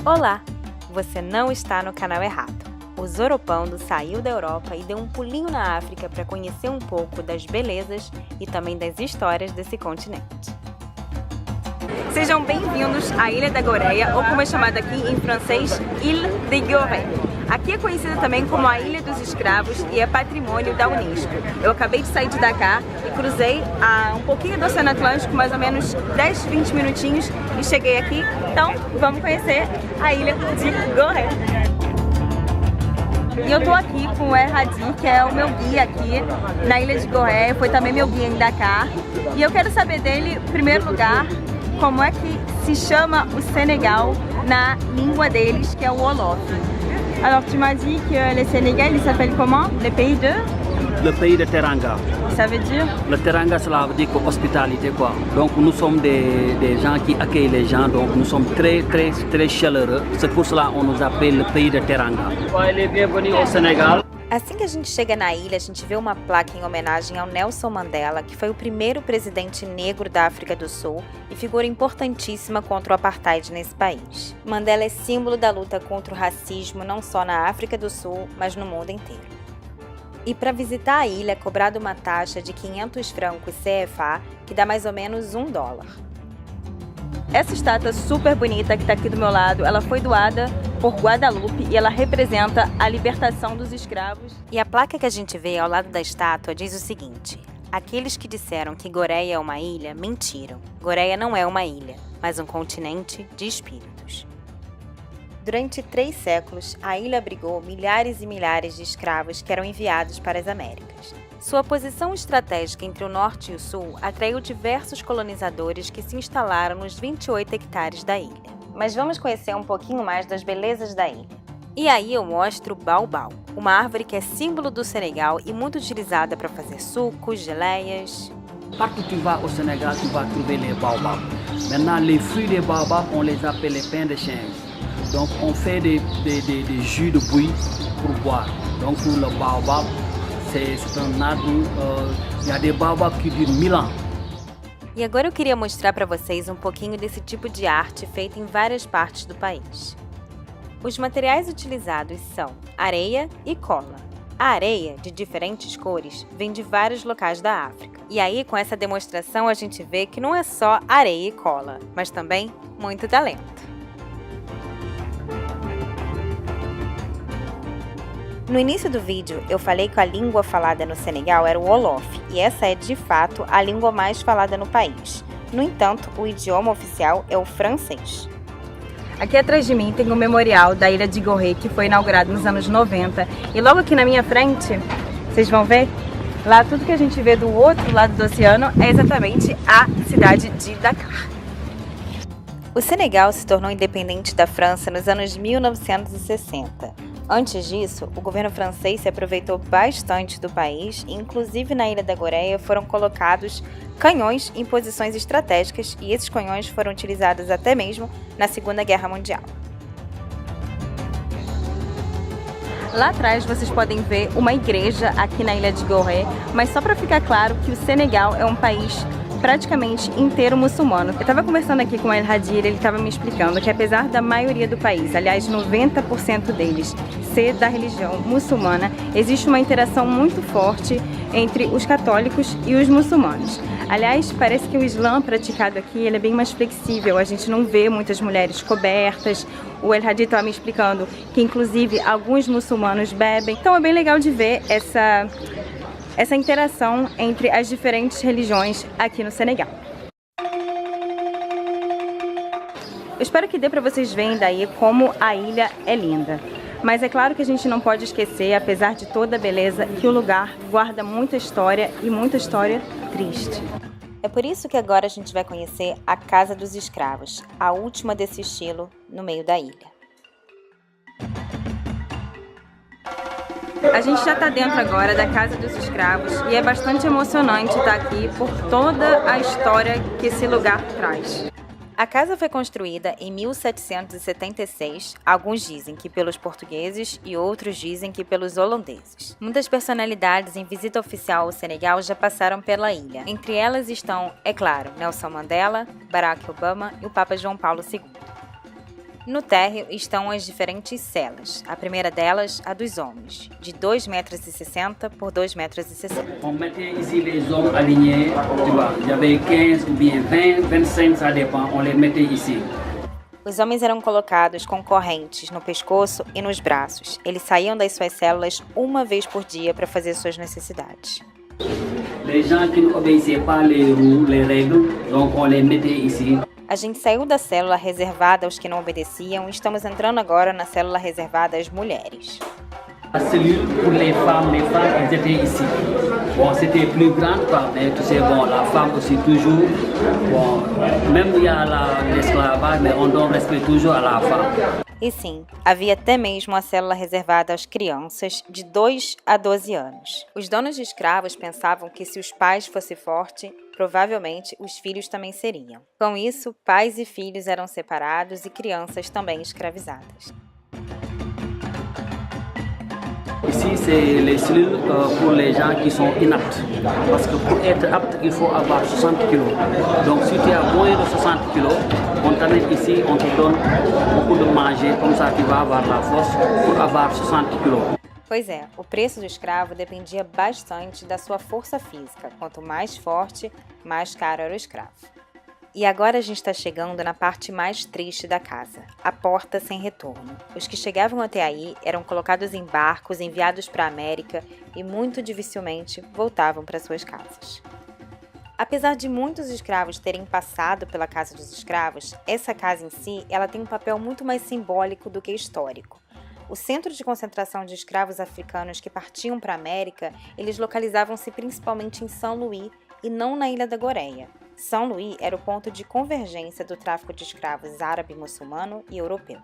Olá! Você não está no canal errado. O Zoropando saiu da Europa e deu um pulinho na África para conhecer um pouco das belezas e também das histórias desse continente. Sejam bem-vindos à Ilha da Goreia, ou como é chamada aqui em francês, Île de Gorée. Aqui é conhecida também como a Ilha dos Escravos e é patrimônio da Unesco. Eu acabei de sair de Dakar e cruzei um pouquinho do Oceano Atlântico, mais ou menos 10, 20 minutinhos, e cheguei aqui. Então, vamos conhecer a Ilha de Gorée. E eu tô aqui com o Hadi, que é o meu guia aqui na Ilha de Gorée, foi também meu guia em Dakar. E eu quero saber dele, em primeiro lugar, como é que se chama o Senegal na língua deles, que é o Wolof. Alors tu m'as dit que le Sénégal, il s'appelle comment? Le pays de? Le pays de Teranga. Ça veut dire? Le Teranga, cela veut dire que hospitalité quoi. Donc nous sommes des gens qui accueillent les gens, donc nous sommes très chaleureux. C'est pour cela qu'on nous appelle le pays de Teranga. Soyez bienvenus au Sénégal. Assim que a gente chega na ilha, a gente vê uma placa em homenagem ao Nelson Mandela, que foi o primeiro presidente negro da África do Sul e figura importantíssima contra o apartheid nesse país. Mandela é símbolo da luta contra o racismo não só na África do Sul, mas no mundo inteiro. E para visitar a ilha é cobrada uma taxa de 500 francos CFA, que dá mais ou menos $1. Essa estátua super bonita que está aqui do meu lado, ela foi doada por Guadalupe e ela representa a libertação dos escravos. E a placa que a gente vê ao lado da estátua diz o seguinte: aqueles que disseram que Goreia é uma ilha, mentiram. Goreia não é uma ilha, mas um continente de espíritos. Durante 3 séculos, a ilha abrigou milhares e milhares de escravos que eram enviados para as Américas. Sua posição estratégica entre o norte e o sul atraiu diversos colonizadores que se instalaram nos 28 hectares da ilha. Mas vamos conhecer um pouquinho mais das belezas da ilha. E aí eu mostro o baobab, uma árvore que é símbolo do Senegal e muito utilizada para fazer sucos, geleias. Partout tu vas au Sénégal, tu vas trouver les baobabs. Maintenant, les fruits des baobabs, on les appelle les pains de chêne. Donc, on fait des jus de buis pour boire. Donc, le baobab, c'est un arbre, il y a des baobabs qui durent 1000 ans. E agora eu queria mostrar para vocês um pouquinho desse tipo de arte feita em várias partes do país. Os materiais utilizados são areia e cola. A areia, de diferentes cores, vem de vários locais da África. E aí, com essa demonstração, a gente vê que não é só areia e cola, mas também muito talento. No início do vídeo, eu falei que a língua falada no Senegal era o Wolof, e essa é, de fato, a língua mais falada no país. No entanto, o idioma oficial é o francês. Aqui atrás de mim tem o memorial da Ilha de Gorée, que foi inaugurado nos anos 90. E logo aqui na minha frente, vocês vão ver, lá tudo que a gente vê do outro lado do oceano é exatamente a cidade de Dakar. O Senegal se tornou independente da França nos anos 1960. Antes disso, o governo francês se aproveitou bastante do país e, inclusive na Ilha da Goreia, foram colocados canhões em posições estratégicas e esses canhões foram utilizados até mesmo na Segunda Guerra Mundial. Lá atrás vocês podem ver uma igreja aqui na Ilha de Gorée, mas só para ficar claro que o Senegal é um país praticamente inteiro muçulmano. Eu estava conversando aqui com o Hadi, ele estava me explicando que apesar da maioria do país, aliás 90% deles, ser da religião muçulmana, existe uma interação muito forte entre os católicos e os muçulmanos. Aliás, parece que o Islã praticado aqui ele é bem mais flexível, a gente não vê muitas mulheres cobertas. O Hadi estava me explicando que inclusive alguns muçulmanos bebem, então é bem legal de ver essa interação entre as diferentes religiões aqui no Senegal. Eu espero que dê para vocês verem daí como a ilha é linda. Mas é claro que a gente não pode esquecer, apesar de toda a beleza, que o lugar guarda muita história e muita história triste. É por isso que agora a gente vai conhecer a Casa dos Escravos, a última desse estilo no meio da ilha. A gente já está dentro agora da Casa dos Escravos e é bastante emocionante estar aqui por toda a história que esse lugar traz. A casa foi construída em 1776, alguns dizem que pelos portugueses e outros dizem que pelos holandeses. Muitas personalidades em visita oficial ao Senegal já passaram pela ilha. Entre elas estão, é claro, Nelson Mandela, Barack Obama e o Papa João Paulo II. No térreo estão as diferentes celas. A primeira delas, a dos homens, de 2,60 metros por 2,60 metros. On mettait ici les hommes alignés, tu vois, il y avait 15 ou bien 20, 25, ça dépend, on les mettait ici. Os homens eram colocados com correntes no pescoço e nos braços. Eles saíam das suas células uma vez por dia para fazer suas necessidades. Les gens qui n'obéissaient pas les règles, donc on les mettait ici. A gente saiu da célula reservada aos que não obedeciam e estamos entrando agora na célula reservada às mulheres. La cellule pour les femmes, elles étaient ici. Bon, c'était plus grande, mais tu sais, bon, la femme aussi toujours, bon, même il y a l'esclavage, mais on donne respect toujours à la femme. E sim, havia até mesmo a célula reservada às crianças de 2 a 12 anos. Os donos de escravos pensavam que se os pais fossem fortes, provavelmente os filhos também seriam. Com isso, pais e filhos eram separados e crianças também escravizadas. Ici, c'est les cellules pour les gens qui sont inaptes. Parce que pour être apte, il faut avoir 60 kg. Donc, si tu as moins de 60 kg, on t'amène ici, on te donne beaucoup de manger, comme ça tu vas avoir la force pour avoir 60 kg. Pois é, o preço do escravo dependia bastante da sua força física. Quanto mais forte, mais caro era o escravo. E agora a gente está chegando na parte mais triste da casa, a porta sem retorno. Os que chegavam até aí eram colocados em barcos enviados para a América e muito dificilmente voltavam para suas casas. Apesar de muitos escravos terem passado pela Casa dos Escravos, essa casa em si ela tem um papel muito mais simbólico do que histórico. O centro de concentração de escravos africanos que partiam para a América, eles localizavam-se principalmente em São Luís e não na Ilha da Goreia. São Luís era o ponto de convergência do tráfico de escravos árabe, muçulmano e europeu.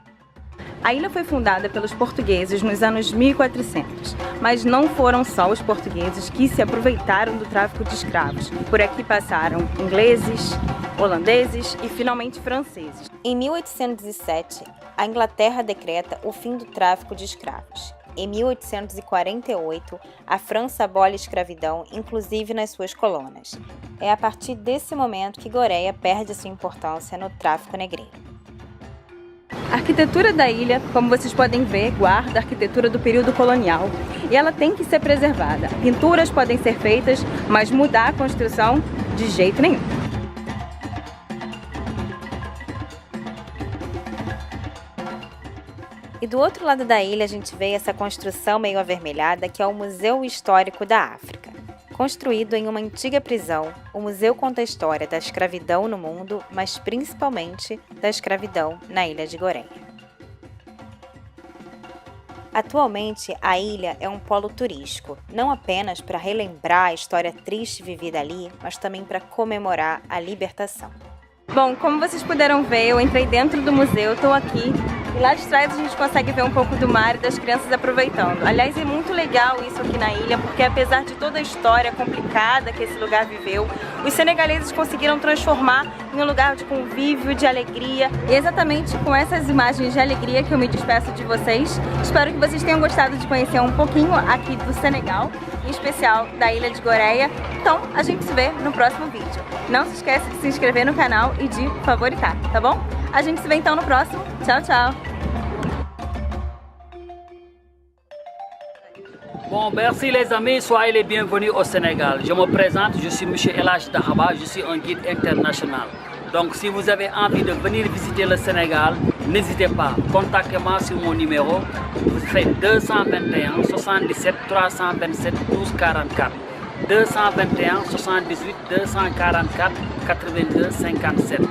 A ilha foi fundada pelos portugueses nos anos 1400, mas não foram só os portugueses que se aproveitaram do tráfico de escravos. Por aqui passaram ingleses, holandeses e finalmente franceses. Em 1807, a Inglaterra decreta o fim do tráfico de escravos. Em 1848, a França abole a escravidão, inclusive nas suas colônias. É a partir desse momento que Goreia perde sua importância no tráfico negreiro. A arquitetura da ilha, como vocês podem ver, guarda a arquitetura do período colonial e ela tem que ser preservada. Pinturas podem ser feitas, mas mudar a construção de jeito nenhum. E do outro lado da ilha a gente vê essa construção meio avermelhada que é o Museu Histórico da África. Construído em uma antiga prisão, o museu conta a história da escravidão no mundo, mas principalmente da escravidão na ilha de Goreia. Atualmente, a ilha é um polo turístico, não apenas para relembrar a história triste vivida ali, mas também para comemorar a libertação. Bom, como vocês puderam ver, eu entrei dentro do museu, estou aqui e lá de trás a gente consegue ver um pouco do mar e das crianças aproveitando. Aliás, é muito legal isso aqui na ilha, porque apesar de toda a história complicada que esse lugar viveu, os senegaleses conseguiram transformar em um lugar de convívio, de alegria. E é exatamente com essas imagens de alegria que eu me despeço de vocês. Espero que vocês tenham gostado de conhecer um pouquinho aqui do Senegal, em especial da ilha de Goreia. Então, a gente se vê no próximo vídeo. Não se esqueça de se inscrever no canal e de favoritar, tá bom? A gente se vê então no próximo. Tchau, tchau! Bon, merci les amis, soyez les bienvenus au Sénégal. Je me présente, je suis M. Elhadji Dahaba, je suis un guide international. Donc si vous avez envie de venir visiter le Sénégal, n'hésitez pas, contactez-moi sur mon numéro, vous faites 221 77 327 12 44. 221 78 244 82 57.